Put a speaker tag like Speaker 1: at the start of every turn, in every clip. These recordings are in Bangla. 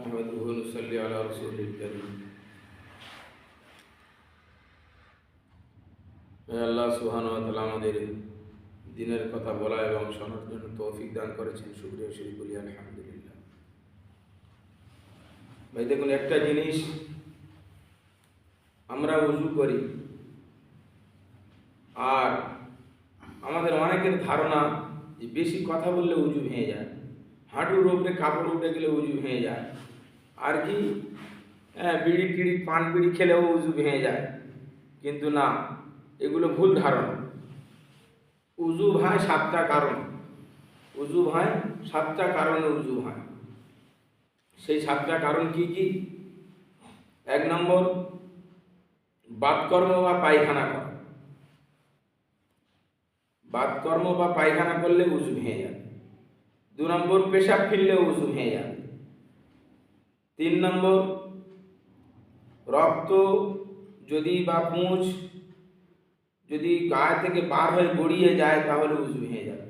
Speaker 1: نحمده ونصلي على رسوله الكريم। আল্লাহ সুবহানাহু ওয়া তাআলা আমাদের দিনের কথা বলা এবং শোনার জন্য তৌফিক দান করেছেন, শুকরিয়া শরীফ বলি আলহামদুলিল্লাহ। ভাই দেখুন, একটা জিনিস আমরা উযু করি আর আমাদের অনেকের ধারণা যে বেশি কথা বললে উযু ভেঙে যায়, হাঁটুর উপরে কাপড় উঠে গেলে উযু ভেঙে যায়, আর কি বিড়ি টিড়ি পান বিড়ি খেলেও উযু ভেঙে যায়। কিন্তু না, এগুলো ভুল ধারণা। উযু ভাই সাতটা কারণ, উযু ভাই সাতটা কারণে উযু হয়। সেই সাতটা কারণ কি কি? 1 নম্বর, বাতকর্ম বা পায়খানা করা। বাতকর্ম বা পায়খানা করলে উযু ভেঙে যাবে। 2 নম্বর, পেশাব ফিরলে উযু ভেঙে যাবে। 3 নম্বর, রক্ত যদি বা পুঁজ যদি গায়ে থেকে বার হয়ে গড়িয়ে যায় তাহলে উযু ভেঙে যাবে।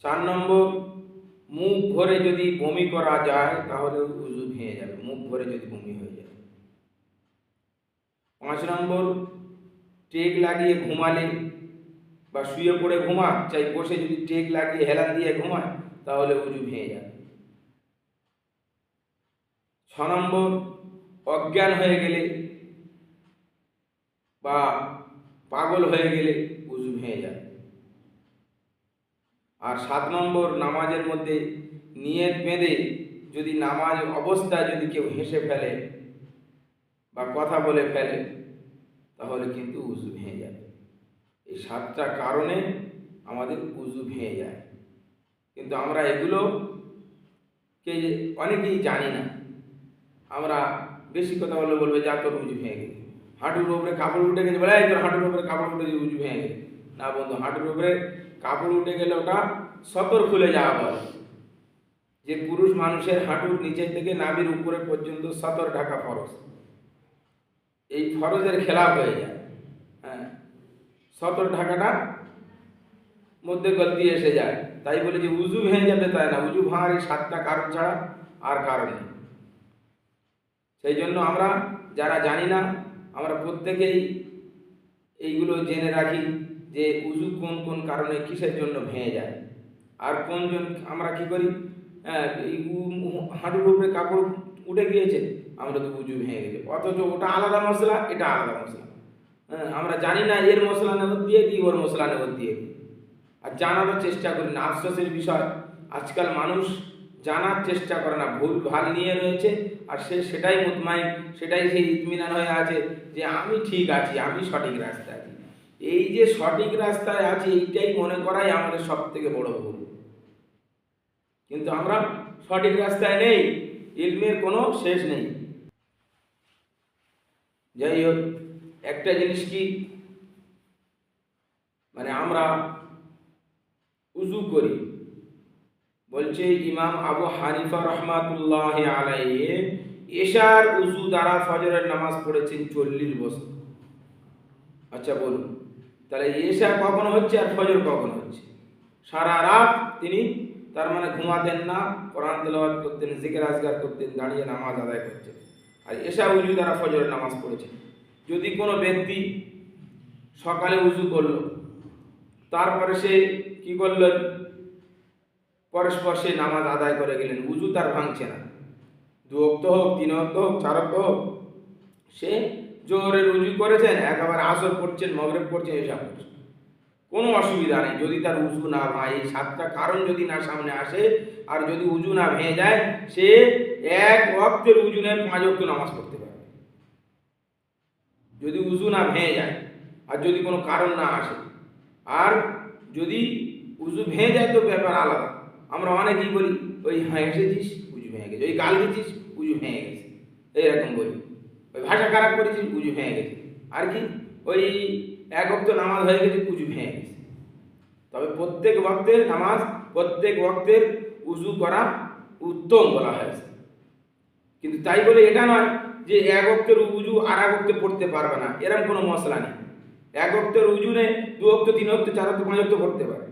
Speaker 1: 4 নম্বর, মুখ ভরে যদি বমি করা যায় তাহলে উযু ভেঙে যাবে, মুখ ভরে যদি বমি হয়ে যায়। 5 নম্বর, টেক লাগিয়ে ঘুমালে বা শুয়ে পড়ে ঘুমা চাই বসে যদি টেক লাগিয়ে হেলান দিয়ে ঘুমায় তাহলে উযু ভেঙে যাবে। 6 নম্বর, অজ্ঞান হয়ে গেলে বা পাগল হয়ে গেলে উযু ভেঙে যাবে। আর 7 নম্বর, নামাজের মধ্যে নিয়ত বেঁধে যদি নামাজ অবস্থায় যদি কেউ হেসে ফেলে বা কথা বলে ফেলে তাহলে কিন্তু উযু ভেঙে যাবে। এই 7টা কারণে আমাদের উযু ভেঙে যায়, কিন্তু আমরা এগুলোকে অনেকেই জানি না। আমরা বেশি কথা বললে বলবে যা তোর উযু ভেঙে গেছে, হাঁটুর উপরে কাপড় উঠে গেছে বলে তোর হাঁটুর উপরে কাপড় উঠে উযু ভেঙে গেছে। না বন্ধু, হাঁটুর উপরে কাপড় উঠে গেলে ওটা সতর খুলে যাওয়া বলে। যে পুরুষ মানুষের হাঁটুর নিচে থেকে নাভির উপরে পর্যন্ত সতর ঢাকা ফরজ, এই ফরজের খেলাফ হয়ে যায়। সতর ঢাকাটা মধ্যে গলতি এসে যায়, তাই বলে যে উযু ভেঙে যাবে তাই না। উযু ভাঙার এই 7টা কারণ ছাড়া আর কারণ নেই। সেই জন্য আমরা যারা জানি না, আমরা প্রত্যেকেই এইগুলো জেনে রাখি যে উযু কোন কোন কারণে কিসের জন্য ভেঙে যায়। আর কোনজন আমরা কি করি, এই হাঁটুর উপরে কাপড় উঠে গিয়েছে আমরা তো উযু ভেঙে গেছে, অথচ ওটা আলাদা মশলা, এটা আলাদা মশলা। আমরা জানি না এর মশলা নেবত দিয়ে দিই, ওর মশলা নেবত দিয়ে দিই, আর জানারও চেষ্টা করি না। আফসোসের বিষয়, আজকাল মানুষ জানার চেষ্টা করে না, ভুল ভাল নিয়ে রয়েছে আর সেটাই মুতমাইন, সেটাই সেই ইতমিনান হয়ে আছে যে আমি ঠিক আছি, আমি সঠিক রাস্তায় আছি। এই যে সঠিক রাস্তায় আছি এইটাই মনে করাই আমাদের সব থেকে বড় ভুল। কিন্তু আমরা সঠিক রাস্তায় নেই, ইলমের কোনো শেষ নেই। যাই হোক, একটা জিনিস কি, মানে আমরা উযু করি, বলছে ইমাম আবু হানিফা রহমাতুল্লাহি আলাইহি এশার উযু দ্বারা ফজরের নামাজ পড়েছেন 40 বছর। আচ্ছা বলুন, তাহলে এশা কখন হচ্ছে আর ফজর কখন হচ্ছে? সারা রাত তিনি তার মানে ঘুমাতেন না, কোরআন তেলাওয়াত করতেন, জিকির আজকার করতেন, দাঁড়িয়ে নামাজ আদায় করতেন, আর এশা উযু দ্বারা ফজরের নামাজ পড়েছেন। যদি কোনো ব্যক্তি সকালে উযু করলো, তারপরে সে কি করলেন, পরস্পর সে নামাজ আদায় করে গেলেন, উযু তার ভাঙছে না। 2 ওয়াক্ত হোক, 3 ওয়াক্ত হোক, 4 ওয়াক্ত হোক, সে জোহরের উযু করেছেন, একবার আসর পড়ছেন, মাগরিব পড়ছেন, এশা পড়ছেন, কোনো অসুবিধা নেই যদি তার উযু না ভাঙে। এই 7টা কারণ যদি না সামনে আসে আর যদি উযু না ভেঙে যায়, সে 1 ওয়াক্তের উযু নিয়ে 5 ওয়াক্ত নামাজ পড়তে পারে, যদি উযু না ভেঙে যায় আর যদি কোনো কারণ না আসে। আর যদি উযু ভেঙে যায় তো ব্যাপার আলাদা। আমরা অনেকেই বলি ওই হেসেছিস উযু ভেঙে গেছে, ওই গাল দিচ্ছিস উযু ভেঙে গেছে, এইরকম বলি, ওই ভাষা খারাপ করেছিস উযু ভেঙে গেছে, আর কি ওই 1 ওয়াক্ত নামাজ হয়ে গেছে উযু ভেঙে গেছে। তবে প্রত্যেক ওয়াক্তের নামাজ, প্রত্যেক ওয়াক্তের উযু করা উত্তম বলা হয়েছে। কিন্তু তাই বলে এটা নয় যে 1 ওয়াক্তের উযু আর 1 ওয়াক্তে পড়তে পারবে না, এরকম কোনো মশলা নেই। 1 ওয়াক্তের উযু নে 2 ওয়াক্ত, 3 ওয়াক্ত, 4 ওয়াক্ত, 5 ওয়াক্ত পড়তে পারে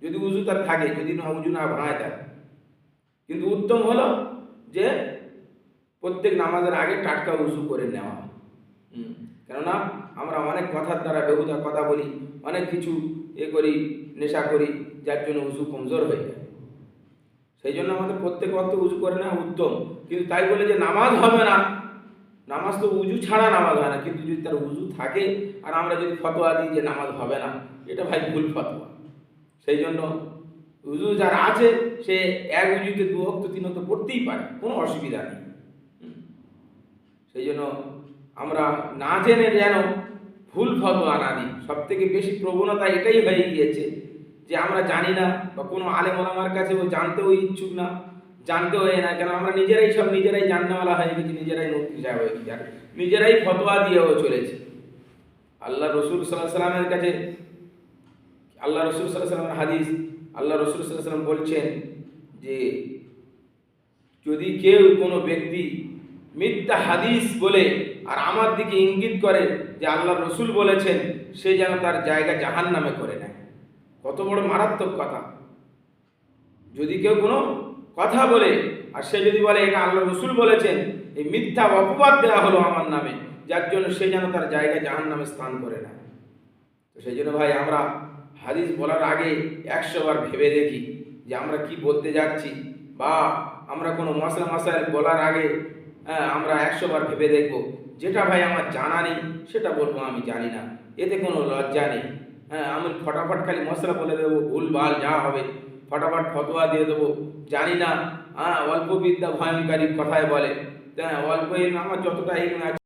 Speaker 1: যদি উযু তার থাকে, যদি না উযু না ভাঙায় থাকে। কিন্তু উত্তম হলো যে প্রত্যেক নামাজের আগে টাটকা উজু করে নেওয়া। কেননা আমরা অনেক কথার দ্বারা বেহুদা কথা বলি, অনেক কিছু করি, নেশা করি, যার জন্য উজু কমজোর হয়ে যায়। সেই জন্য আমাদের প্রত্যেক ওয়াক্ত উজু করে নেওয়া উত্তম। কিন্তু তাই বলে যে নামাজ হবে না, নামাজ তো উজু ছাড়া নামাজ হয় না। কিন্তু যদি তার উজু থাকে আর আমরা যদি ফতোয়া দিই যে নামাজ হবে না, এটা ভাই ভুল ফতোয়া। সেই জন্য উজু যার আছে সে এক উজুতে 2 ওয়াক্ত 3 ওয়াক্ত পড়তেই পারে, কোনো অসুবিধা নেই। সেই জন্য আমরা না জেনে যেন ভুল ফতোয়া না দিই। সব থেকে বেশি প্রবণতা এটাই হয়ে গিয়েছে যে আমরা জানি না, বা কোনো আলেম ওলামার কাছে ও জানতেও ইচ্ছুক না, জানতে হয় না। কেন আমরা নিজেরাই জাননেওয়ালা হয়ে গেছি, নিজেরাই মুফতি সাহেব হয়ে গেছি, নিজেরাই ফতোয়া দিয়েও চলেছি। আল্লাহ রসুল সাল্লাল্লাহু আলাইহি সাল্লামের কাছে আল্লাহ রসুল সাল্লাল্লাহু আলাইহি সাল্লামের হাদিস, আল্লাহ রসুল সাল্লাল্লাহু আলাইহি সাল্লাম বলছেন যে যদি কেউ কোনো ব্যক্তি মিথ্যা হাদিস বলে আর আমার দিকে ইঙ্গিত করে যে আল্লাহ রসুল বলেছেন, সে যেন তার জায়গা জাহান্নামে করে নেয়। কত বড় মারাত্মক কথা! যদি কেউ কোনো কথা বলে আর সে যদি বলে এটা আল্লাহ রসুল বলেছেন, এই মিথ্যা অপবাদ দেওয়া হলো আমার নামে, যার জন্য সে যেন তার জায়গা জাহান্নামে স্থান করে নেয়। তো সেই জন্য ভাই আমরা হাদিস বলার আগে 100 বার ভেবে দেখি যে আমরা কি বলতে যাচ্ছি, বা আমরা কোনো মাসাইল বলার আগে আমরা 100 বার ভেবে দেখব। যেটা ভাই আমার জানা নেই সেটা বলবো আমি জানি না, এতে কোনো লজ্জা নেই। আমি ফটাফট খালি মশলা বলে দেবো, ভুলভাল যা হবে ফটাফট ফতোয়া দিয়ে দেবো, জানি না। অল্প বিদ্যা ভয়ঙ্করী কথায় বলে, অল্প আমার যতটা